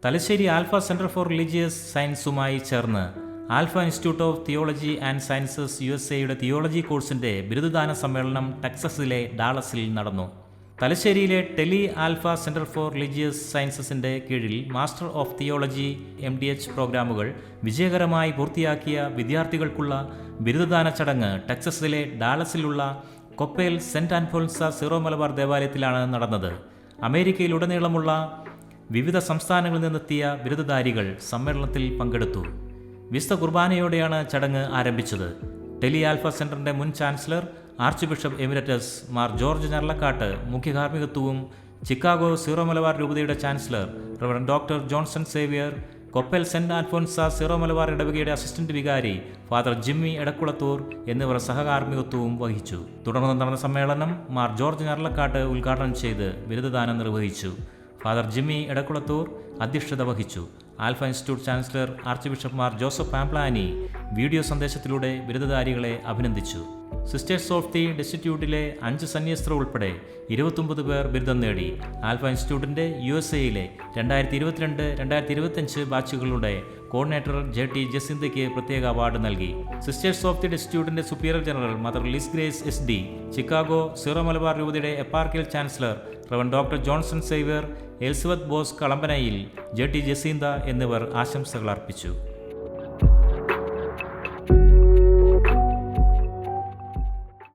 Thalassery alpha centre for religious സയൻസുമായി ചേർന്ന് alpha institute of theology and sciences USA theology കോഴ്സിന്റെ ബിരുദദാന സമ്മേളനം ടെക്സസിലെ ഡാളസിൽ നടന്നു. തലശ്ശേരിയിലെ tele alpha centre for religious സയൻസസിന്റെ കീഴിൽ മാസ്റ്റർ ഓഫ് തിയോളജി MDH പ്രോഗ്രാമുകൾ വിജയകരമായി പൂർത്തിയാക്കിയ വിദ്യാർത്ഥികൾക്കുള്ള ബിരുദദാന ചടങ്ങ് ടെക്സസിലെ ഡാളസിലുള്ള കൊപ്പേൽ സെന്റ് ആൽഫോൻസ സീറോ മലബാർ ദേവാലയത്തിലാണ് നടന്നത്. അമേരിക്കയിലുടനീളമുള്ള വിവിധ സംസ്ഥാനങ്ങളിൽ നിന്നെത്തിയ ബിരുദധാരികൾ സമ്മേളനത്തിൽ പങ്കെടുത്തു. വിശുദ്ധ കുർബാനയോടെയാണ് ചടങ്ങ് ആരംഭിച്ചത്. ടെലി ആൽഫ സെന്ററിന്റെ മുൻ chancellor archbishop emeritus Mar George Njarlakatt മുഖ്യകാർമ്മികത്വവും ചിക്കാഗോ സീറോ മലബാർ രൂപതയുടെ chancellor reverend doctor Johnson Xavier, Coppell saint Alphonsa Syro Malabar ഇടവകയുടെ അസിസ്റ്റന്റ് വികാരി ഫാദർ ജിമ്മി എടക്കുളത്തൂർ എന്നിവർ സഹകാർമ്മികത്വവും വഹിച്ചു. തുടർന്ന് നടന്ന സമ്മേളനം മാർ ജോർജ് ഞർലക്കാട്ട് ഉദ്ഘാടനം ചെയ്ത് ബിരുദദാനം നിർവഹിച്ചു. ഫാദർ ജിമ്മി എടക്കുളത്തൂർ അധ്യക്ഷത വഹിച്ചു. Alpha institute chancellor archbishop Mar Joseph Pamplany video സന്ദേശത്തിലൂടെ ബിരുദധാരികളെ അഭിനന്ദിച്ചു. സിസ്റ്റേഴ്സ് ഓഫ് ദി ഡെസ്റ്റിറ്റ്യൂട്ടിലെ 5 സന്യസ്തർ ഉൾപ്പെടെ 29 പേർ ബിരുദം നേടി. ആൽഫ ഇൻസ്റ്റിറ്റ്യൂട്ടിന്റെ USA 2022-2025 ബാച്ചുകളുടെ കോർഡിനേറ്റർ JT ജസിന്തയ്ക്ക് പ്രത്യേക അവാർഡ് നൽകി. സിസ്റ്റേഴ്സ് ഓഫ് ദി ഡെസ്റ്റിറ്റ്യൂട്ടിന്റെ superior general mother Liz Grace SD, Chicago Syro Malabar രൂപതയുടെ eparchial chancellor reverend doctor Johnson Xavier, Elizabeth Bose കളമ്പനയിൽ, JT ജസീന്ത എന്നിവർ ആശംസകൾ അർപ്പിച്ചു.